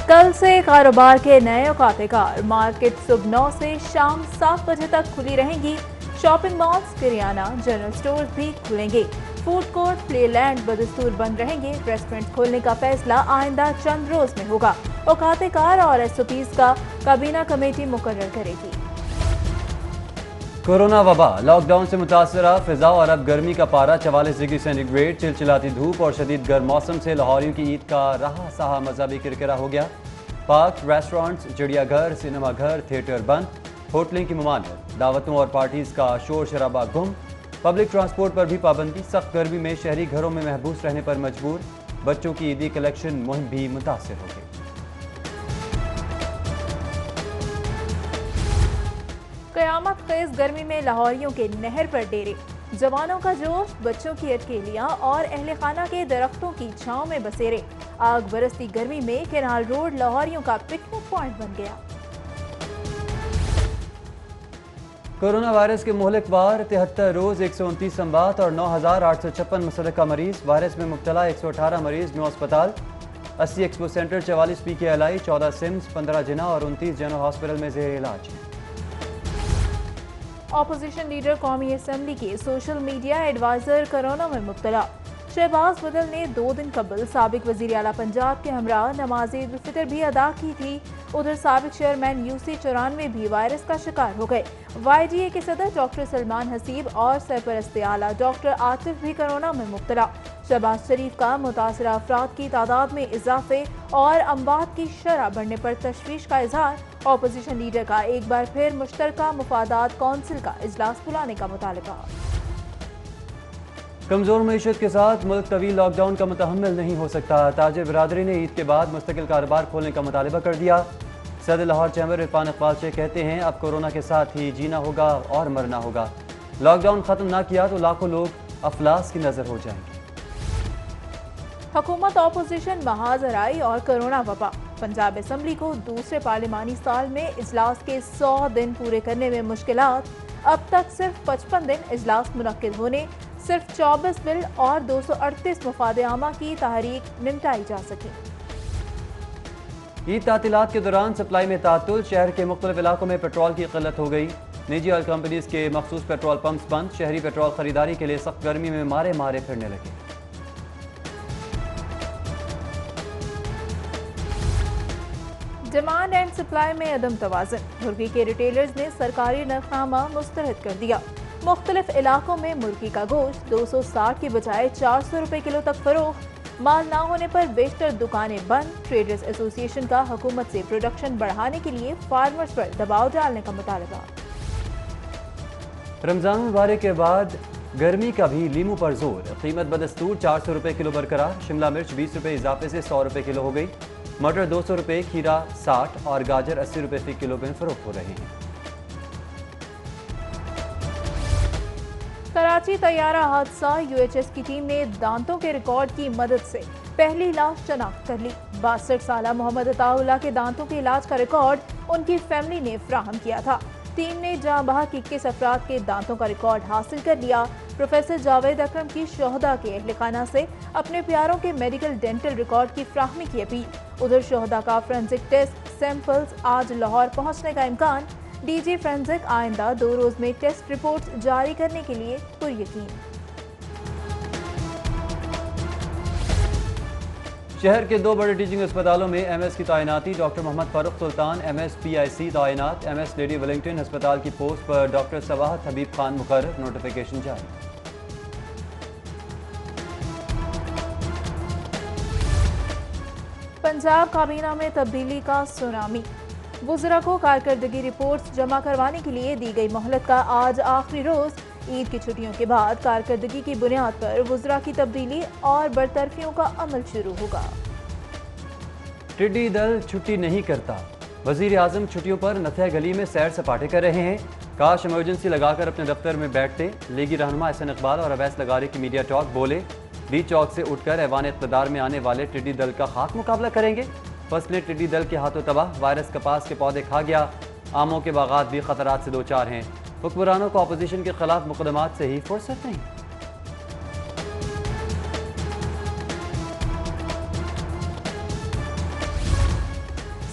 कल से कारोबार के नए औकात-ए-कार मार्केट सुबह 9 से शाम 7 बजे तक खुली रहेंगी। Shopping malls, kirana, general stores भी खुलेंगे। फूड कोर्ट, प्लेलैंड बदस्तूर बंद रहेंगे। रेस्टोरेंट खोलने का फैसला आइंदा चंद रोज में होगा। औकात-ए-कार और एसओपीज का काबीना कमेटी मुकर्रर करेगी। कोरोना वबा, लॉकडाउन से मुतासरा फिजा और अब गर्मी का पारा 44 डिग्री सेंटीग्रेड। चिलचिलाती धूप और शदीद गर्म मौसम से लाहौरियों की ईद का रहा सहा मजा भी किरकिरा हो गया। पार्क, रेस्टोरेंट्स, चिड़ियाघर, सिनेमा घर, थिएटर बंद। होटलिंग की ममानियत, दावतों और पार्टीज का शोर शराबा गुम। पब्लिक ट्रांसपोर्ट पर भी पाबंदी। सख्त गर्मी में शहरी घरों में महबूस रहने पर मजबूर। बच्चों की ईदी कलेक्शन मुहिम भी मुतासर हो गई। कयामत खेज गर्मी में लाहौरियों के नहर पर डेरे, जवानों का जोश, बच्चों की अटकेलियां और अहले खाना के दरख्तों की छांव में बसेरे। आग बरसती गर्मी में केनाल रोड लाहौरियों का पिकनिक पॉइंट बन गया। कोरोना वायरस के मुहलिक वार 73 रोज 129 अमवात और 9,856 मुतलका मरीज। वायरस में मुब्तला 118 मरीज न्यू अस्पताल। 80 एक्सपो सेंटर, 44 PKLI, 14 सिम्स, 15 जिना और 29 जनरल हॉस्पिटल में ज़ेर इलाज हैं। ऑपोजिशन लीडर कौमी असम्बली के सोशल मीडिया एडवाइजर कोरोना में मुब्तला। शहबाज बदल ने 2 दिन कबल साबिक वजीर आला पंजाब के हमरा नमाज ईद उल फितर भी अदा की थी। उधर साबिक चेयरमैन UC 94 भी वायरस का शिकार हो गए। YGA के सदर डॉक्टर सलमान हसीब और सरपरस्त आला डॉक्टर आतिफ भी कोरोना में मुब्तला। शहबाज शरीफ का मुतासरा अफराद की तादाद में इजाफे और अमवात की शरह बढ़ने पर तशवीश का इजहार। ऑपोजिशन लीडर का एक बार फिर मुश्तरका मुफादात कौंसिल का इजलास बुलाने का मुतालबा। कमजोर मईशत के साथ मुल्क तवील लॉकडाउन का मुतहम्मिल नहीं हो सकता। ताजिर बिरादरी ने ईद के बाद मुस्तकिल कारोबार खोलने का मुतालबा कर दिया। सदर लाहौर चैम्बर इरफान इकबाल शेख कहते हैं अब कोरोना के साथ ही जीना होगा और मरना होगा। लॉकडाउन खत्म ना किया तो लाखों लोग अफलास की नजर हो जाएंगे। हुकूमत ऑपोजिशन महाजराई और कोरोना वबा। पंजाब असम्बली को दूसरे पार्लिमानी साल में इजलास के 100 दिन पूरे करने में मुश्किलात। अब तक सिर्फ 55 दिन इजलास मुनक्किद होने, सिर्फ 24 बिल और 238 मफाद आमा की तहरीक निपटाई जा सकी। ईद तातीलात के दौरान सप्लाई में तातुल, शहर के मुख्तलिफ इलाकों में पेट्रोल की किल्लत हो गई। निजी ऑयल कंपनीज के मखसूस पेट्रोल पंप्स बंद। शहरी पेट्रोल खरीदारी के लिए सख्त गर्मी में मारे मारे फिरने लगे। डिमांड एंड सप्लाई में अदम तवाज़ुन। मुर्गी के रिटेलर्स ने सरकारी नरखनामा मुस्तरद कर दिया। मुख्तलिफ इलाकों में मुर्गी का गोश्त 260 की बजाय 400 रुपए किलो तक फरोख्त। माल ना होने पर बेशतर दुकानें बंद। ट्रेडर्स एसोसिएशन का हुकूमत से प्रोडक्शन बढ़ाने के लिए फार्मर्स पर दबाव डालने का मुतालबा। रमजान मुबारक के बाद गर्मी का भी लीमू पर जोर। कीमत बदस्तूर 400 रुपए किलो बरकरार। शिमला मिर्च 20 रुपए इजाफे से 100 रुपए किलो हो गई। मटर 200 रुपए, खीरा 60 और गाजर 80 रुपए फी किलो में फरोख्त हो रहे हैं। कराची तैयारा हादसा, UHS की टीम ने दांतों के रिकॉर्ड की मदद से पहली लाश शनाख्त कर ली। 62 साला मोहम्मद अताउल्लाह के दांतों के इलाज का रिकॉर्ड उनकी फैमिली ने फ्राहम किया था। टीम ने जहां बहक 21 अफराद के दांतों का रिकॉर्ड हासिल कर लिया। प्रोफेसर जावेद अकरम की शोहदा के अहले खाना से अपने प्यारों के मेडिकल डेंटल रिकॉर्ड की फ्राहमी की अपील। उधर शोहदा का फोरेंसिक टेस्ट सैंपल्स आज लाहौर पहुंचने का इम्कान। DG फोरेंसिक आइंदा 2 रोज में टेस्ट रिपोर्ट जारी करने के लिए पुरयकीन। शहर के 2 बड़े टीचिंग अस्पतालों में MS की तैनाती। डॉक्टर मोहम्मद फारूक सुल्तान MS PIC तैनात। MS लेडी वेलिंगटन अस्पताल की पोस्ट पर डॉक्टर सवाहत हबीब खान मुकर्रर। नोटिफिकेशन जारी। पंजाब काबीना में तब्दीली का सुनामी। वुज़रा को कारकर्दगी रिपोर्ट्स जमा करवाने के लिए दी गई मोहलत का आज आखिरी रोज। ईद की छुट्टियों के बाद कारकर्दगी की बुनियाद पर वुज़रा की तब्दीली और बरतरफियों का अमल शुरू होगा। टिड्डी दल छुट्टी नहीं करता। वजीर आजम छुट्टियों पर नथिया गली में सैर सपाटे कर रहे हैं। काश इमरजेंसी लगाकर अपने दफ्तर में बैठते। लीगी रहनुमा एहसन इकबाल और अवैस लगारी की मीडिया टॉक। बोले डी चौक से उठकर ऐवान इक़्तिदार में आने वाले टिड्डी दल का खाक मुकाबला करेंगे। फसलें टिड्डी दल के हाथों तबाह। वायरस कपास के पौधे खा गया। आमों के बागात भी खतरात से दो चार हैं। हुक्मरानों को अपोजिशन के खिलाफ मुकदमात से ही फुर्सत नहीं।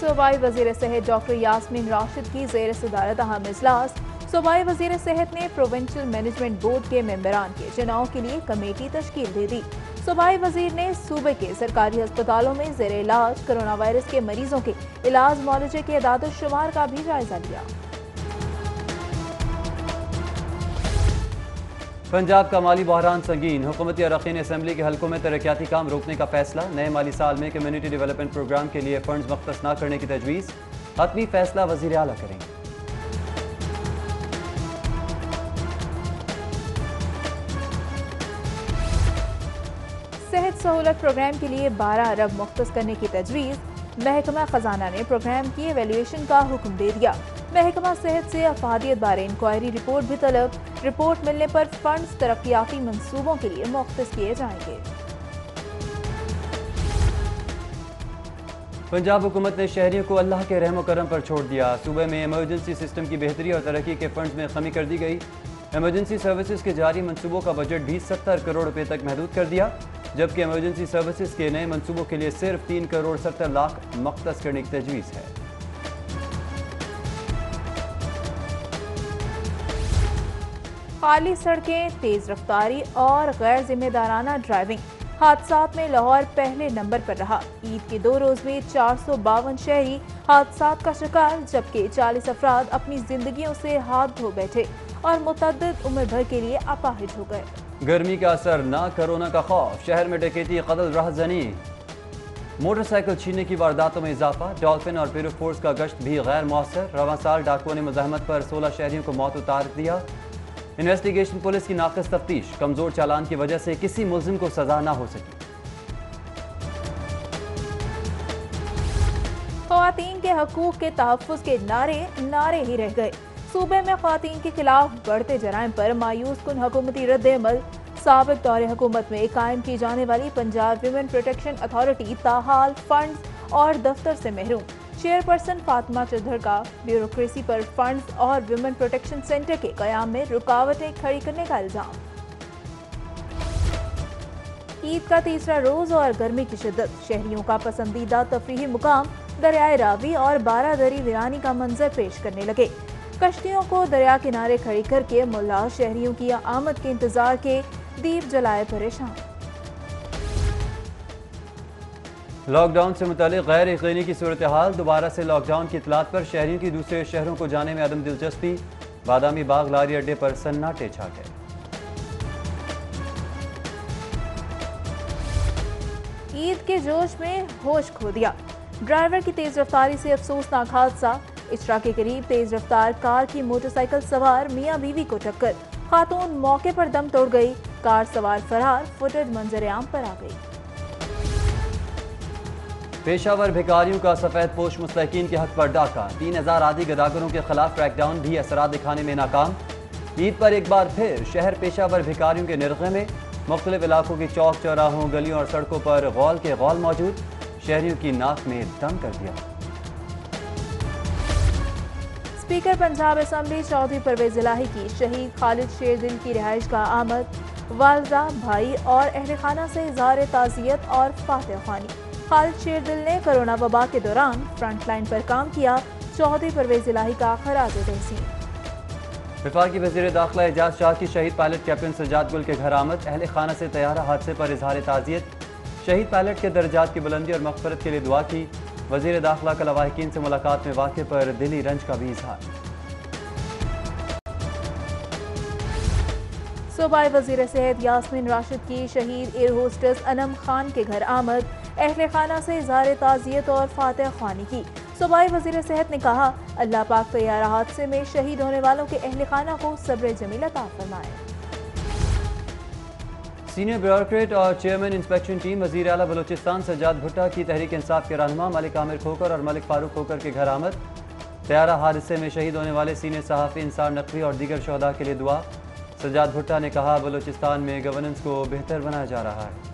सूबाई वज़ीर सेहत डॉक्टर यास्मीन राशिद की ज़ेर सदारत अहम इजलास। सूबाई वज़ीर सेहत ने प्रोविंशियल मैनेजमेंट बोर्ड के मेंबरान के चुनाव के लिए कमेटी तश्कील दे दी। सूबाई वज़ीर ने सूबे के सरकारी अस्पतालों में ज़ेर इलाज कोरोना वायरस के मरीजों के इलाज मुआवजे के अदाद-ओ-शुमार का भी जायजा लिया। पंजाब का माली बहरान संगीन, हुकूमती अरकान असम्बली के हलकों में तरक्याती काम रोकने का फैसला। नए माली साल में कम्युनिटी डेवलपमेंट प्रोग्राम के लिए फंड्स मख्तस न करने की तजवीज़। हतमी फैसला वज़ीर आला करेंगे। सेहत सहूलत प्रोग्राम के लिए 12 अरब मुख्तस करने की तजवीज़। महकमा खजाना ने प्रोग्राम की एवेल्यूएशन का हुक्म दे दिया। महकमा सेहत से अफादियत बारे इंक्वायरी रिपोर्ट भी तलब। रिपोर्ट मिलने पर फंड्स तरक्याती मंसूबों के लिए मुख्तस किए जाएंगे। पंजाब हुकूमत ने शहरियों को अल्लाह के रहम करम पर छोड़ दिया। सूबे में इमरजेंसी सिस्टम की बेहतरी और तरक्की के फंड्स में कमी कर दी गई। इमरजेंसी सर्विसेज के जारी मंसूबों का बजट भी 70 करोड़ रुपए तक महदूद कर दिया, जबकि इमरजेंसी सर्विसेज के नए मंसूबों के लिए सिर्फ 3 करोड़ 70 लाख मख्तस करने की तजवीज़ है। खाली सड़कें, तेज रफ्तारी और गैर जिम्मेदाराना ड्राइविंग, हादसात में लाहौर पहले नंबर पर रहा। ईद के 2 रोज में 452 शहरी हादसात का शिकार, जबकि 40 अफराद अपनी जिंदगियों से हाथ धो बैठे और मुतअद्दिद उम्र भर के लिए अपाहिज हो गए। गर्मी का असर ना, कोरोना का खौफ, शहर में डकैती, कत्ल, राहजनी, मोटरसाइकिल छीनने की वारदातों में इजाफा। डॉल्फिन और पिरो फोर्स का गश्त भी गैर मौसर। रवां साल डाकुओं ने मुज़ाहमत पर 16 शहरियों को मौत उतार दिया। इन्वेस्टिगेशन पुलिस की नाक़िस तफ्तीश, कमजोर चालान की वजह से किसी मुल्जिम को सजा ना हो सकी। ख़वातीन के हकूक़ के तहफ़्फ़ुज़ के नारे ही रह गए। सूबे में ख़वातीन के खिलाफ बढ़ते जराइम पर मायूस कुन हुकूमती रद्द-ए-अमल। साबिक़ दौरे हुकूमत में कायम की जाने वाली पंजाब विमेन प्रोटेक्शन अथॉरिटी ताहाल फंड्स और दफ्तर से महरूम। चेयरपर्सन फातिमा चौधरी का ब्यूरोक्रेसी पर फंड्स और विमेन प्रोटेक्शन सेंटर के क़याम में रुकावटें खड़ी करने का इल्जाम। ईद का तीसरा रोज और गर्मी की शिद्दत, शहरियों का पसंदीदा तफरीही मुकाम दरियाए रावी और बारादरी वीरानी का मंजर पेश करने लगे। कश्तियों को दरिया किनारे खड़ी करके मुल्ला शहरियों की आमद के इंतजार के दीप जलाए परेशान। लॉकडाउन से मुतालिक गैर यकीनी की सूरत हाल, दोबारा से लॉकडाउन की इतलात पर शहरियों की दूसरे शहरों को जाने में अदम दिलचस्पी। बादामी बाग लारी अड्डे पर सन्नाटे छा गए। ईद के जोश में होश खो दिया, ड्राइवर की तेज रफ्तारी से अफसोसनाक हादसा। इशरा के करीब तेज रफ्तार कार की मोटरसाइकिल सवार मियां बीवी को टक्कर, खातून मौके पर दम तोड़ गई, कार सवार फरार। फुटेज मंजर आम पर आ गई। पेशावर भिखारियों का सफेद पोश मुस्तहिकीन के हक पर डाका, 3000 आदि गदागरों के खिलाफ क्रैकडाउन भी असरात दिखाने में नाकाम। ईद पर एक बार फिर शहर पेशावर भिखारियों के निर्गे में, मुख्तलिफ इलाकों की चौक चौराहों, गलियों और सड़कों पर गौल के गौल मौजूद, शहरियों की नाक में दम कर दिया। स्पीकर पंजाब असम्बली चौधरी परवेज इलाही की शहीद खालिद शेरदिल की रिहाइश का आमद, वालदा, भाई और अहल खाना से इज़हार ताज़ियत और फातह ख्वानी। खालिद शेरदिल ने कोरोना वबा के दौरान फ्रंट लाइन पर काम किया, चौधरी परवेज इलाही का खराज तहसीन। वफाकी वज़ीर दाखिला एजाज शाह की शहीद पायलट कैप्टन सज्जाद गुल के घर आमद, अहल खाना से तैयारा हादसे पर इज़हार ताज़ियत। शहीद पायलट के दर्जात की बुलंदी और मग़फ़िरत के लिए दुआ की। वज़ीर दाखिला का लवाहिकीन से मुलाकात में वाक़े पर दिली रंज का भी इज़हार। सूबाई वज़ीर सेहत यास्मीन राशिद की शहीद एयर होस्टेस अनम खान के घर आमद, अहले खाना से इज़हार ताज़ियत और फातह ख्वानी की। सूबाई वज़ीर सेहत ने कहा, अल्लाह पाक तैयारा हादसे में शहीद होने वालों के अहले खाना को सब्र जमील अता फरमाए। सीनियर ब्यूरोक्रेट और चेयरमैन इंस्पेक्शन टीम वज़ीर आला बलोचिस्तान सज्जाद भुट्टा की तहरीक इंसाफ के रहनुमा मलिक आमिर खोकर और मलिक फारूक खोकर के घर आमद। तैयारा हादसे में शहीद होने वाले सीनियर सहाफ़ी इंसार नकवी और दीगर शहदा के लिए दुआ। सज्जाद भुट्टा ने कहा, बलोचिस्तान में गवर्नेंस को बेहतर बनाया जा रहा है।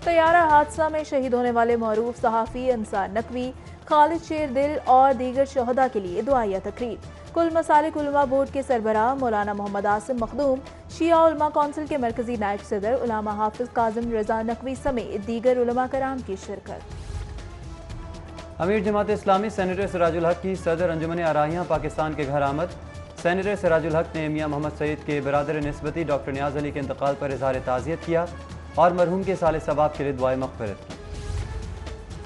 तैयारा हादसा में शहीद होने वाले मरूफ सहाफ़ी इंसार नकवी, खालिद शेरदिल और दीगर शहदा के लिए दुआया तकरीब। کل مسالک علماء بورڈ کے سربراہ مولانا محمد عاصم مخدوم، شیعہ علماء کونسل کے مرکزی نائب صدر علامہ حافظ کاظم رضا نقوی سمیت دیگر علماء کرام کی شرکت۔ امیر جماعت اسلامی سینیٹر سراج الحق کی صدر انجمن آرائیاں پاکستان کے گھر آمد۔ سینیٹر سراج الحق نے میاں محمد سعید کے برادر نسبتی ڈاکٹر نیاز علی کے انتقال پر اظہار تعزیت کیا اور مرحوم کے سال ثواب کے لیے دعائے مغفرت کی۔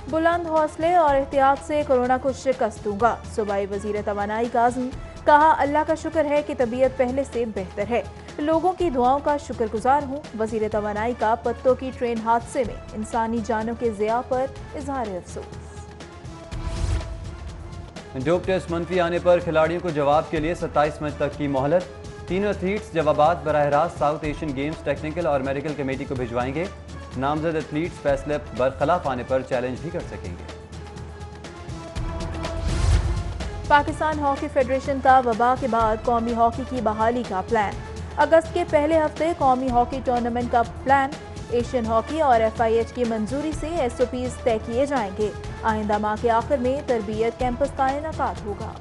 بلند حوصلے اور احتیاط سے کورونا کو شکست دوں گا، صوبائی وزیر توانائی کاظم۔ کہا اللہ کا شکر ہے کہ طبیعت پہلے سے بہتر ہے، لوگوں کی دعاؤں کا شکر گزار ہوں۔ وزیر توانائی کا پتوں کی ٹرین حادثے میں انسانی جانوں کے ضیاع پر اظہار افسوس۔ ڈوپ ٹیسٹ منفی آنے پر کھلاڑیوں کو جواب کے لیے 27 مئی تک کی مہلت۔ تینوں ایتھلیٹس جوابات براہ راست ساؤتھ ایشین گیمز ٹیکنیکل اور میڈیکل کمیٹی کو بھجوائیں گے۔ نامزد ایتھلیٹس فیصلے برخلاف آنے پر چیلنج بھی کر سکیں گے۔ پاکستان ہاکی فیڈریشن کا وبا کے بعد قومی ہاکی کی بحالی کا پلان۔ اگست کے پہلے ہفتے قومی ہاکی ٹورنامنٹ کا پلان۔ ایشین ہاکی اور FIH کی منظوری سے SOPs طے کیے جائیں گے۔ آئندہ ماہ کے آخر میں تربیت کیمپس کا انعقاد ہوگا۔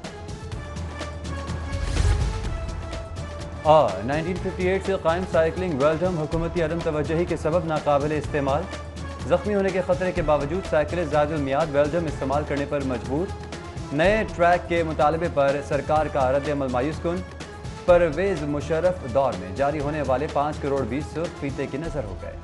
اور 1958 سے قائم سائیکلنگ ویلڈم حکومتی عدم توجہی کے سبب ناقابل استعمال۔ زخمی ہونے کے خطرے کے باوجود سائیکلسٹ زائد المیعاد ویلڈم استعمال کرنے پر مجبور۔ نئے ٹریک کے مطالبے پر سرکار کا رد عمل مایوس کن۔ پرویز مشرف دور میں جاری ہونے والے 5 کروڑ 20 سرخ فیتے کی نظر ہو گئے۔